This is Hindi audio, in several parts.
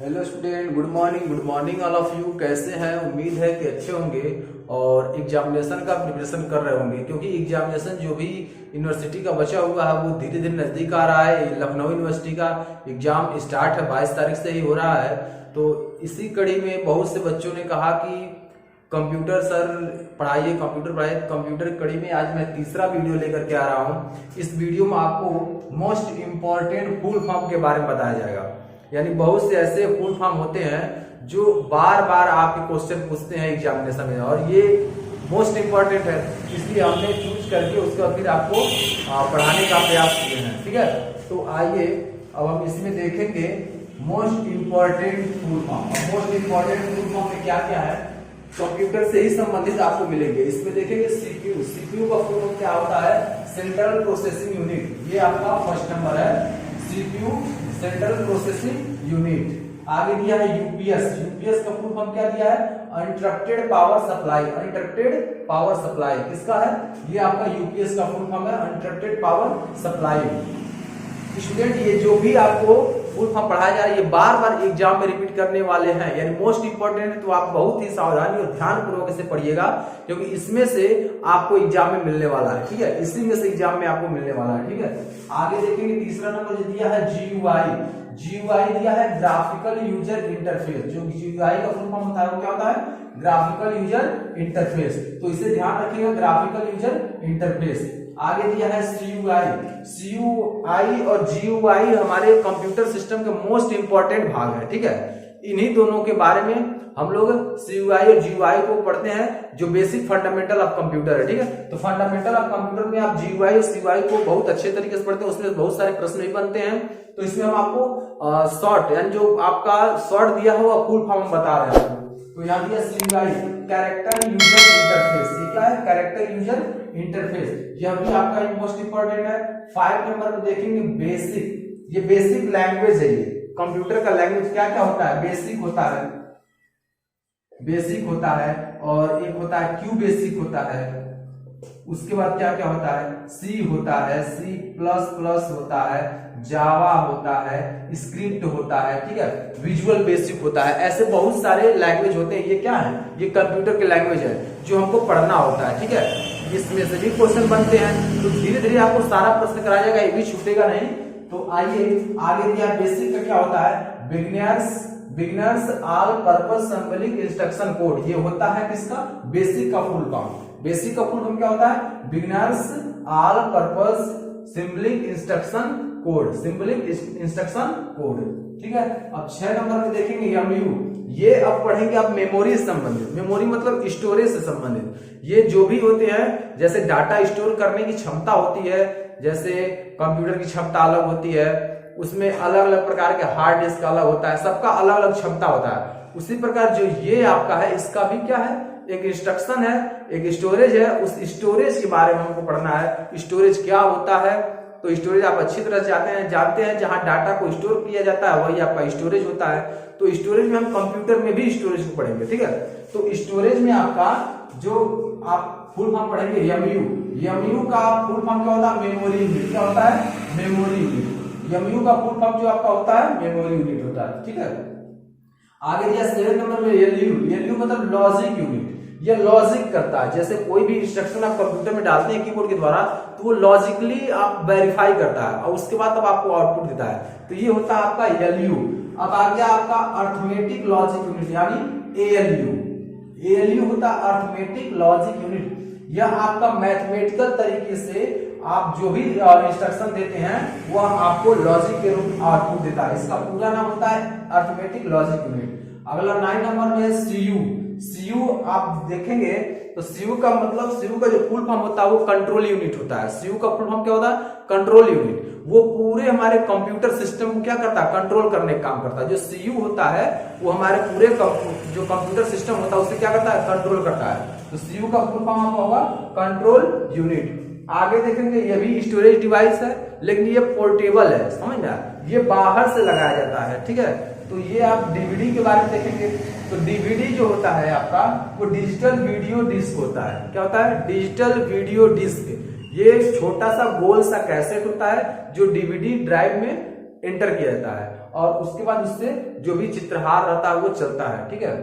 Hello student, good morning all of you. कैसे हैं? उम्मीद है कि अच्छे होंगे और एग्जामिनेशन का प्रिपरेशन कर रहे होंगे, क्योंकि एग्जामिनेशन जो भी यूनिवर्सिटी का बचा हुआ है वो धीरे धीरे नजदीक आ रहा है। लखनऊ यूनिवर्सिटी का एग्जाम स्टार्ट है, 22 तारीख से ही हो रहा है। तो इसी कड़ी में बहुत से बच्चों ने कहा कि कंप्यूटर सर पढ़ाइए, कंप्यूटर पढ़ाइए। कंप्यूटर की कड़ी में आज मैं तीसरा वीडियो लेकर के आ रहा हूँ। इस वीडियो में आपको मोस्ट इम्पॉर्टेंट फुल फॉर्म के बारे में बताया जाएगा। यानी बहुत से ऐसे फुल फॉर्म होते हैं जो बार बार आपके क्वेश्चन पूछते हैं एग्जामिनेशन में, और ये मोस्ट इम्पॉर्टेंट है, इसलिए हमने चूज करके उसका फिर आपको पढ़ाने का प्रयास किए हैं। ठीक है, तो आइए अब हम इसमें देखेंगे most important full form. Most important full form में क्या क्या है, कंप्यूटर से ही संबंधित आपको मिलेंगे। इसमें देखेंगे सीपीयू। सीपीयू का फुल फॉर्म क्या होता है? Central processing unit. ये आपका फर्स्ट नंबर है, सीपीयू सेंट्रल प्रोसेसिंग यूनिट। आगे दिया है यूपीएस। यूपीएस का फुल फॉर्म क्या दिया है? Uninterrupted power supply. Uninterrupted power supply किसका है? ये आपका यूपीएस का फुल फॉर्म है, अनइंटरप्टेड पावर सप्लाई। स्टूडेंट, ये जो भी आपको फुल फॉर्म पढ़ाया जा रहा है ये बार बार एग्जाम में रिपीट करने वाले हैं, यानी मोस्ट इंपॉर्टेंट है। तो आप बहुत ही सावधानी और ध्यान पूर्वक इसे पढ़िएगा, क्योंकि इसमें से आपको एग्जाम में मिलने वाला है। ठीक है, इसी में से एग्जाम में आपको मिलने वाला है। ठीक है, आगे देखेंगे तीसरा नंबर जो दिया है जीयूआई। जीयूआई दिया है ग्राफिकल यूजर इंटरफेस। जो जीयूआई का फुल फॉर्म होता है वो क्या होता है? Graphical user interface. तो इसे ध्यान रखिएगा, ग्राफिकल यूजर इंटरफेस। आगे दिया है सीयूआई। सीयूआई और जीयूआई हमारे कंप्यूटर सिस्टम के मोस्ट इंपॉर्टेंट भाग है। ठीक है, इन्हीं दोनों के बारे में हम लोग सीयूआई और जीयूआई को पढ़ते हैं, जो बेसिक फंडामेंटल ऑफ कंप्यूटर है। ठीक है, तो फंडामेंटल ऑफ कंप्यूटर में आप जीयूआई और सीयूआई को बहुत अच्छे तरीके से पढ़ते हैं, उसमें बहुत सारे प्रश्न भी बनते हैं। तो इसमें हम आपको शॉर्ट, यानी जो आपका शॉर्ट दिया है वो फुल फॉर्म बता रहे हैं। तो यहाँ दिया सीयूआई कैरेक्टर यूजर इंटरफेस। ये क्या है? Character user interface. यह भी आपका मोस्ट इंपॉर्टेंट है। 5 नंबर में देखेंगे बेसिक। ये बेसिक लैंग्वेज है। ये कंप्यूटर का लैंग्वेज क्या क्या होता है? बेसिक होता है, बेसिक होता है, और एक होता है क्यू बेसिक होता है। उसके बाद क्या क्या होता है? सी होता है, सी प्लस प्लस होता है, जावा होता है, स्क्रिप्ट होता है। ठीक है, विजुअल बेसिक होता है। ऐसे बहुत सारे लैंग्वेज होते हैं। ये क्या है? ये कंप्यूटर के लैंग्वेज है जो हमको पढ़ना होता है। ठीक है, इसमें से भी क्वेश्चन बनते हैं, तो धीरे धीरे आपको सारा प्रश्न कराया जाएगा, ये भी छूटेगा नहीं। तो आइए आगे दिया बेसिक का क्या होता है? Beginners all purpose symbolic instruction code. ये होता है किसका? बेसिक का फुल फॉर्म। बेसिक का फुल फॉर्म क्या होता है? Beginners all purpose symbolic instruction code. Symbolic instruction code. ठीक है, अब 6 नंबर में देखेंगे एमयू। ये अब पढ़ेंगे आप मेमोरी से संबंधित। मेमोरी मतलब स्टोरेज से संबंधित। ये जो भी होते हैं, जैसे डाटा स्टोर करने की क्षमता होती है, जैसे कंप्यूटर की क्षमता अलग होती है, उसमें अलग अलग प्रकार के हार्ड डिस्क अलग होता है, सबका अलग अलग क्षमता होता है। उसी प्रकार जो ये आपका है, इसका भी क्या है? एक इंस्ट्रक्शन है, एक स्टोरेज है। उस स्टोरेज के बारे में हमको पढ़ना है। स्टोरेज क्या होता है? तो स्टोरेज आप अच्छी तरह से जानते हैं जहां डाटा को स्टोर किया जाता है वही आपका स्टोरेज होता है। तो स्टोरेज में हम कंप्यूटर में भी स्टोरेज को पढ़ेंगे। ठीक है, तो स्टोरेज में आपका जो आप फुल फॉर्म पढ़ेंगे एमयू। एमयू का फुल फॉर्म क्या होता है? Memory unit. क्या होता है? Memory unit. एमयू का फुल फॉर्म जो आपका होता है मेमोरी यूनिट होता है। ठीक है, आगे दिया 7 नंबर में एलयू। एलयू मतलब लॉजिक यूनिट। ये लॉजिक करता है, जैसे कोई भी इंस्ट्रक्शन आप कंप्यूटर में डालते हैं कीबोर्ड के द्वारा, तो वो लॉजिकली आप वेरीफाई करता है और उसके बाद तब आपको आउटपुट देता है। तो ये होता है आपका एलयू। अब आ गया आपका अर्थमेटिक लॉजिक यूनिट, यानी एएलयू। एएलयू होता है अर्थमेटिक लॉजिक यूनिट। यह आपका मैथमेटिकल तरीके से आप जो भी इंस्ट्रक्शन देते हैं वह आपको लॉजिक के रूप में आउटपुट देता है। इसका पूरा नाम होता है अर्थमेटिक लॉजिक यूनिट। अगला 9 नंबर में सीयू। सीयू आप देखेंगे तो सीयू का मतलब, सीयू का जो फुल फॉर्म होता है वो कंट्रोल यूनिट होता है। सीयू का फुल फॉर्म क्या होता है? Control unit. वो पूरे हमारे कंप्यूटर सिस्टम को क्या करता है? कंट्रोल करने का काम करता है। जो सीयू होता है वो हमारे पूरे जो कंप्यूटर सिस्टम होता है उसे क्या करता है? कंट्रोल करता है। तो सीयू का फुल फॉर्म आपका होगा कंट्रोल यूनिट। आगे देखेंगे ये भी स्टोरेज डिवाइस है, लेकिन ये पोर्टेबल है, समझ ना, ये बाहर से लगाया जाता है। ठीक है, तो ये आप डीवीडी के बारे में देखेंगे तो डीवीडी जो होता है आपका वो डिजिटल वीडियो डिस्क होता है। क्या होता है? Digital video disc. ये छोटा सा गोल सा कैसेट होता है जो डीवीडी ड्राइव में एंटर किया जाता है और उसके बाद उससे जो भी चित्रहार रहता है वो चलता है, ठीक है,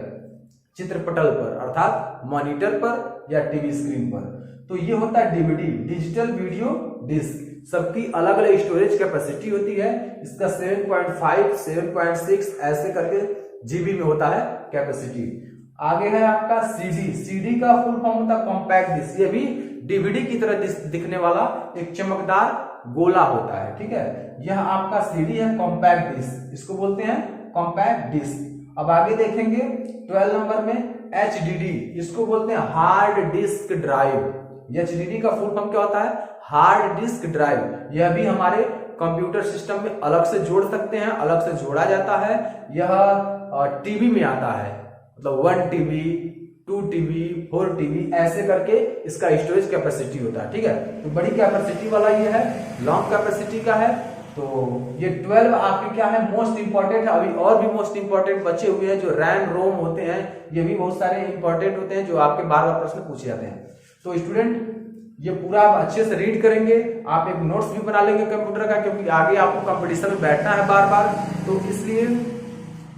चित्रपटल पर अर्थात मॉनिटर पर या टीवी स्क्रीन पर। तो ये होता है डीवीडी, डिजिटल वीडियो डिस्क। सबकी अलग अलग स्टोरेज कैपेसिटी होती है। इसका 7.5, 7.6 ऐसे करके जीबी में होता है कैपेसिटी। आगे है आपका सीडी। सीडी का फुल फॉर्म होता है कॉम्पैक्ट डिस्क। ये भी डीवीडी की तरह दिखने वाला एक चमकदार गोला होता है, ठीक है। यह आपका सीडी है, कॉम्पैक्ट डिस्क, इसको बोलते हैं कॉम्पैक्ट डिस्क। अब आगे देखेंगे 12 नंबर में एचडीडी, इसको बोलते हैं हार्ड डिस्क ड्राइव। एचडीडी का फुल फॉर्म क्या होता है? Hard disk drive. यह भी हमारे कंप्यूटर सिस्टम में अलग से जोड़ सकते हैं, अलग से जोड़ा जाता है। यह टीवी में आता है, मतलब 1 टीबी, 2 टीबी, 4 टीबी ऐसे करके इसका स्टोरेज कैपेसिटी होता है, ठीक है। तो बड़ी कैपेसिटी वाला ये है, लॉन्ग कैपेसिटी का है। तो ये 12 आपके क्या है, मोस्ट इंपॉर्टेंट है। अभी और भी मोस्ट इंपॉर्टेंट बचे हुए हैं जो रैम रोम होते हैं, ये भी बहुत सारे इंपॉर्टेंट होते हैं जो आपके बार बार प्रश्न पूछे जाते हैं। तो स्टूडेंट ये पूरा आप अच्छे से रीड करेंगे, आप एक नोट्स भी बना लेंगे कंप्यूटर का, क्योंकि आगे आपको कंपटीशन में बैठना है बार बार, तो इसलिए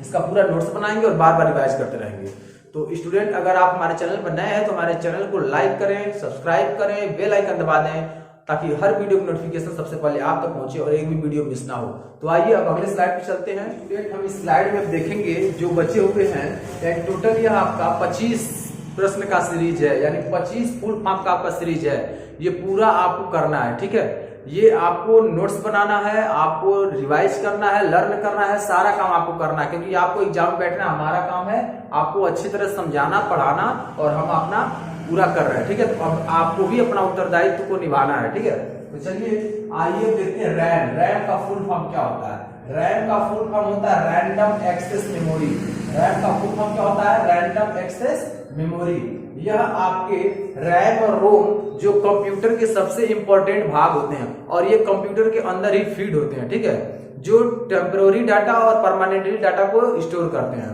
इसका पूरा नोट्स बनाएंगे और बार बार रिवाइज करते रहेंगे। तो स्टूडेंट अगर आप हमारे चैनल पर नए हैं तो हमारे चैनल को लाइक करें, सब्सक्राइब करें, बेल आइकन दबा दें ताकि हर वीडियो की नोटिफिकेशन सबसे पहले आप तक पहुंचे और एक भी वीडियो मिस ना हो। तो आइए अब अगले स्लाइड पे चलते हैं। स्टूडेंट हम इस स्लाइड में देखेंगे जो बचे हुए हैं, टोटल यह आपका 25 प्रश्न का सीरीज है, यानी 25 फुल फॉर्म का आपका सीरीज है। ये पूरा आपको करना है, ठीक है। ये आपको नोट्स बनाना है, आपको रिवाइज करना है, लर्न करना है, सारा काम आपको करना है, क्योंकि आपको एग्जाम में बैठना हमारा काम है, आपको अच्छी तरह समझाना, पढ़ाना और हम अपना पूरा कर रहे हैं, ठीक है। तो अब आपको भी अपना उत्तरदायित्व को निभाना है, ठीक है। तो चलिए आइए देखते हैं रैम। रैम का फुल फॉर्म क्या होता है? रैम का फुल फॉर्म होता है रैंडम एक्सेस मेमोरी। रैम का फुल फॉर्म क्या होता है? Random access memory. यह आपके रैम और रोम जो कंप्यूटर के सबसे इंपॉर्टेंट भाग होते हैं और ये कंप्यूटर के अंदर ही फीड होते हैं, ठीक है, जो टेम्पररी डाटा और परमानेंटली डाटा को स्टोर करते हैं।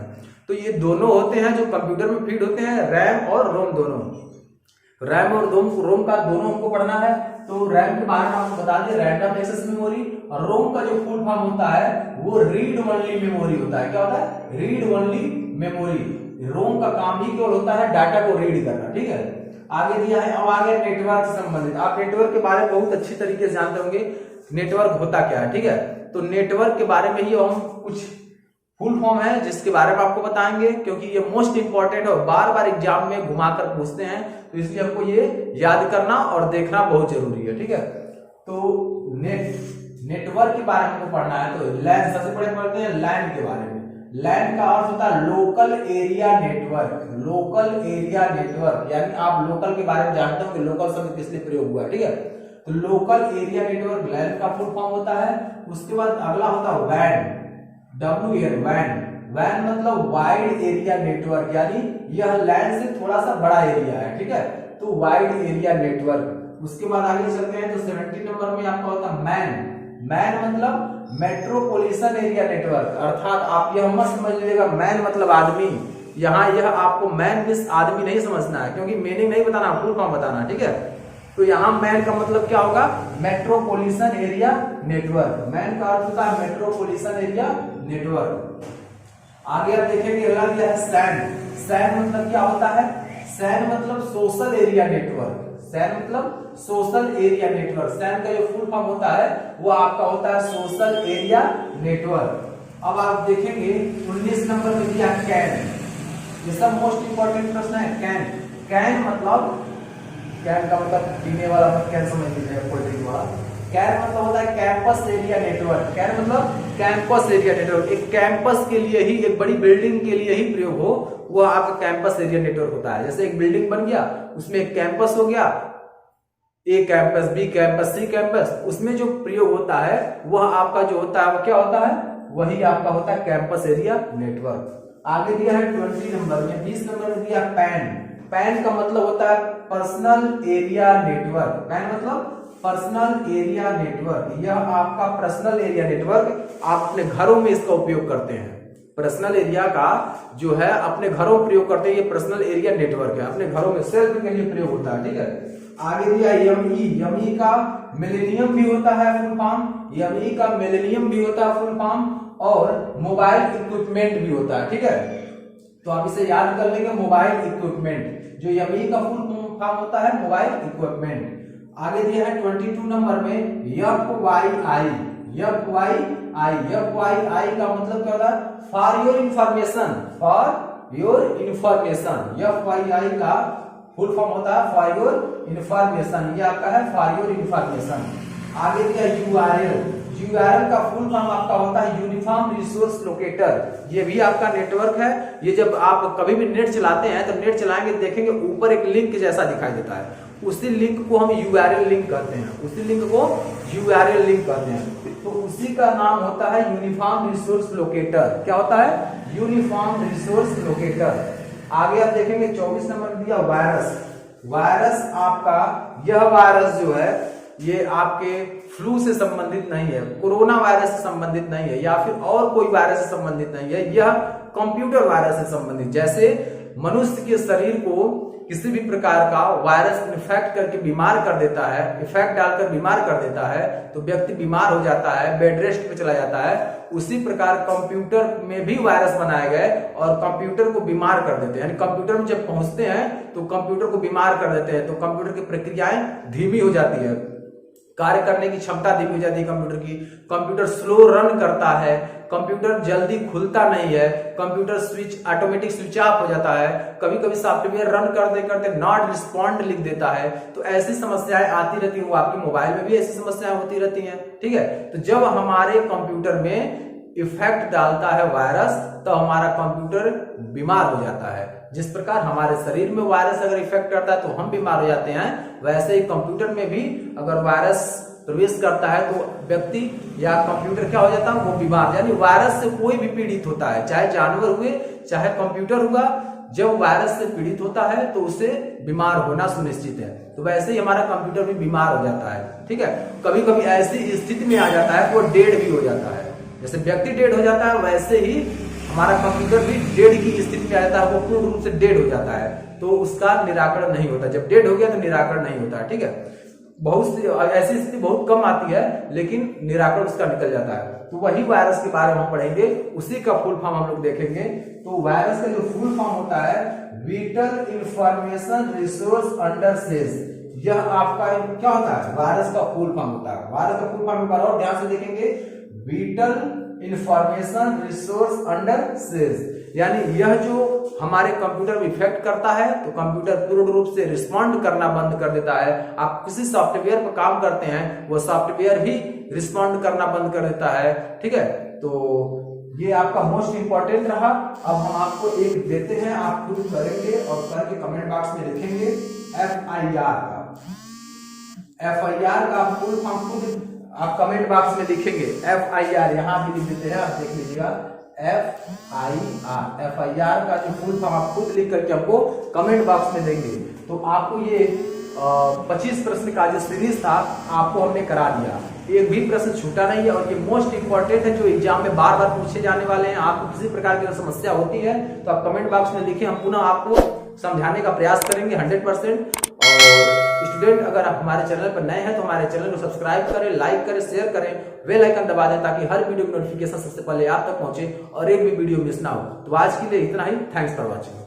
तो ये दोनों होते हैं जो कंप्यूटर में फीड होते हैं, रैम और रोम दोनों। रैम और रोम का दोनों हमको पढ़ना है। तो रैम के बारे में आपको बता दें, रैंडम एक्सेस मेमोरी। और रोम का जो फुल फॉर्म होता है वो रीड ओनली मेमोरी होता है। क्या होता है? Read only memory. रोम का काम ही केवल होता है डाटा को रीड करना, ठीक है। आगे दिया है, अब आगे नेटवर्क से संबंधित। आप नेटवर्क के बारे में बहुत अच्छी तरीके से जानते होंगे नेटवर्क होता क्या है, ठीक है। तो नेटवर्क के बारे में ही हम कुछ फुल फॉर्म है जिसके बारे में आपको बताएंगे, क्योंकि ये मोस्ट इंपॉर्टेंट है और बार बार एग्जाम में घुमाकर पूछते हैं, तो इसलिए हमको ये याद करना और देखना बहुत जरूरी है, ठीक है। तो नेटवर्क के बारे में हमको पढ़ना है। तो लैन सबसे पहले पढ़ते हैं लैन के बारे में। लैन का अर्थ होता है local area network. Local area network यानी आप लोकल के बारे में जानते हो कि लोकल शब्द किस लिए प्रयोग हुआ है, ठीक है। तो लोकल एरिया नेटवर्क लैन का फुल फॉर्म होता है। उसके बाद अगला होता है वैन, WAN, वैन। वैन मतलब वाइड एरिया नेटवर्क, यानी यह लैन से थोड़ा सा बड़ा एरिया है, ठीक है। तो वाइड एरिया नेटवर्क। उसके बाद आगे चलते हैं तो 70 नंबर में आपका होता है मैन। मैन मतलब मेट्रोपॉलिटन एरिया नेटवर्क, अर्थात आप यह मत समझ लीजिएगा मैन मतलब आदमी। यहाँ यह आपको मैन मिस आदमी नहीं समझना है, क्योंकि मीनिंग नहीं बताना, फुल फॉर्म बताना, ठीक है। तो यहाँ मैन का मतलब क्या होगा? Metropolitan area network. मैन का अर्थ होता है मेट्रोपॉलिटन एरिया नेटवर्क। आगे आप देखेंगे अगला दिया है सैन। सैन मतलब क्या होता है? सैन मतलब सोशल एरिया नेटवर्क। सैन मतलब सोशल एरिया नेटवर्क। सैन का जो फुल फॉर्म होता है वो आपका होता है सोशल एरिया नेटवर्क। अब आप देखेंगे 19 नंबर में दिया कैन। ये सब मोस्ट इंपॉर्टेंट प्रश्न है। कैन, कैन मतलब, कैन का मतलब पीने वाला मत कैन समझ लीजिएगा, कोल्ड ड्रिंक वाला। कैन मतलब होता है कैंपस एरिया नेटवर्क। कैन मतलब कैंपस एरिया नेटवर्क। एक कैंपस के लिए ही, एक बड़ी बिल्डिंग के लिए ही प्रयोग हो, वह आपका कैंपस एरिया नेटवर्क होता है। जैसे एक बिल्डिंग बन गया, उसमें एक कैंपस हो गया, A campus, B campus, C campus, उसमें जो प्रयोग होता है वह आपका जो होता है वो क्या होता है? वही आपका होता है कैंपस एरिया नेटवर्क। आगे दिया है 20 नंबर में, 20 नंबर में दिया पैन। पैन का मतलब होता है पर्सनल एरिया नेटवर्क। पैन मतलब पर्सनल एरिया नेटवर्क। यह आपका पर्सनल एरिया नेटवर्क आप अपने घरों में इसका उपयोग करते हैं। पर्सनल एरिया का जो है अपने घरों में प्रयोग करते हैं, ये पर्सनल एरिया नेटवर्क है, अपने घरों में सेल्फ के लिए प्रयोग होता है, ठीक है। आगे दिया यमई का मिलेनियम भी होता है फुल फॉर्म, यमई का मिलेनियम भी होता है फुल फॉर्म, और मोबाइल इक्विपमेंट भी होता है। ठीक है, तो आप इसे याद कर लेंगे, मोबाइल इक्विपमेंट, जो यमई का फुल फॉर्म होता है मोबाइल इक्विपमेंट। आगे दिया है 22 नंबर में FYI, FYI का मतलब क्या होता है? For your information, for your information. FYI का फुल फॉर्म होता है फॉर योर इंफॉर्मेशन, ये आपका है फॉर योर इंफॉर्मेशन। आगे दिया URL का फुल फॉर्म आपका होता है यूनिफॉर्म रिसोर्स लोकेटर। ये भी आपका नेटवर्क है। ये जब आप कभी भी नेट चलाते हैं तो नेट चलाएंगे देखेंगे ऊपर एक लिंक जैसा दिखाई देता है, उसी लिंक को हम URL लिंक कहते हैं, उसी लिंक को URL लिंक कहते हैं। तो उसी का नाम होता है यूनिफॉर्म रिसोर्स लोकेटर। क्या होता है? Uniform resource locator. आगे आप देखेंगे 24 नंबर दिया वायरस आपका, यह वायरस जो है ये आपके फ्लू से संबंधित नहीं है, कोरोना वायरस से संबंधित नहीं है, या फिर और कोई वायरस से संबंधित नहीं है, यह कंप्यूटर वायरस से संबंधित। जैसे मनुष्य के शरीर को किसी भी प्रकार का वायरस इन्फेक्ट करके बीमार कर देता है, इफेक्ट डालकर बीमार कर देता है, तो व्यक्ति बीमार हो जाता है, बेड रेस्ट पे चला जाता है। उसी प्रकार कंप्यूटर में भी वायरस बनाए गए और कंप्यूटर को बीमार कर देते हैं, यानी कंप्यूटर में जब पहुंचते हैं तो कंप्यूटर को बीमार कर देते हैं, तो कंप्यूटर की प्रक्रियाएं धीमी हो जाती है, कार्य करने की क्षमता धीमी हो जाती है कंप्यूटर की, कंप्यूटर स्लो रन करता है, कंप्यूटर जल्दी खुलता नहीं है, computer switch automatic switch off हो जाता है, कभी कभी सॉफ्टवेयर रन करते करते नॉट रिस्पॉन्ड लिख देता है। तो ऐसी समस्याएं आती रहती है, वो आपके मोबाइल में भी ऐसी समस्याएं होती रहती हैं। ठीक है, तो जब हमारे कंप्यूटर में इफेक्ट डालता है वायरस तो हमारा कंप्यूटर बीमार हो जाता है। जिस प्रकार हमारे शरीर में वायरस अगर इफेक्ट करता है तो हम बीमार हो जाते हैं, वैसे ही कंप्यूटर में भी अगर वायरस प्रवेश करता है तो व्यक्ति या कंप्यूटर क्या हो जाता है? वो बीमार। यानी वायरस से कोई भी पीड़ित होता है, चाहे जानवर हुए चाहे कंप्यूटर हुआ, जब वायरस से पीड़ित होता है तो उसे बीमार होना सुनिश्चित है। तो वैसे ही हमारा कंप्यूटर भी बीमार हो जाता है। ठीक है, कभी कभी ऐसी स्थिति में आ जाता है वो डेड भी हो जाता है। जैसे व्यक्ति डेड हो जाता है वैसे ही हमारा कंप्यूटर भी डेड की स्थिति में आ जाता है, वो पूर्ण रूप से डेड हो जाता है, तो उसका निराकरण नहीं होता। जब डेड हो गया तो निराकरण नहीं होता। ठीक है, बहुत ऐसी स्थिति बहुत कम आती है लेकिन निराकरण उसका निकल जाता है। तो वही वायरस के बारे में हम पढ़ेंगे, उसी का फुल फॉर्म हम लोग देखेंगे। तो वायरस का जो फुल फॉर्म होता है vital information resource under cells, यह आपका क्या होता है? वायरस का फुल फॉर्म होता है। वायरस का फुल फॉर्म एक बार और ध्यान से देखेंगे, vital information resource under cells, यानी यह जो हमारे कंप्यूटर में इफेक्ट करता है तो कंप्यूटर पूर्ण रूप से रिस्पॉन्ड करना बंद कर देता है। आप किसी सॉफ्टवेयर पर काम करते हैं, वो सॉफ्टवेयर भी रिस्पॉन्ड करना बंद कर देता है। ठीक है, तो ये आपका मोस्ट इंपॉर्टेंट रहा। अब हम आपको एक देते हैं, आप खुद करेंगे और करके कमेंट बॉक्स में लिखेंगे FIR का। FIR का फुल फॉर्म खुद आप कमेंट बॉक्स में लिखेंगे, FIR यहाँ भी लिख देते हैं, आप देख लीजिएगा FIR का जो फुल फॉर्म आप खुद लिख करके हमको कमेंट बॉक्स में देंगे। तो आपको ये 25 प्रश्न का जो सीरीज था आपको हमने करा दिया, एक भी प्रश्न छूटा नहीं है और ये मोस्ट इंपॉर्टेंट है जो एग्जाम में बार बार पूछे जाने वाले हैं। आपको किसी प्रकार की समस्या होती है तो आप कमेंट बॉक्स में लिखें, हम पुनः आपको समझाने का प्रयास करेंगे 100%। और स्टूडेंट अगर आप हमारे चैनल पर नए हैं तो हमारे चैनल को सब्सक्राइब करें, लाइक करें, शेयर करें, बेल आइकन दबा दें ताकि हर वीडियो की नोटिफिकेशन सबसे पहले आप तक पहुंचे और एक भी वीडियो मिस ना हो। तो आज के लिए इतना ही, थैंक्स फॉर वॉचिंग।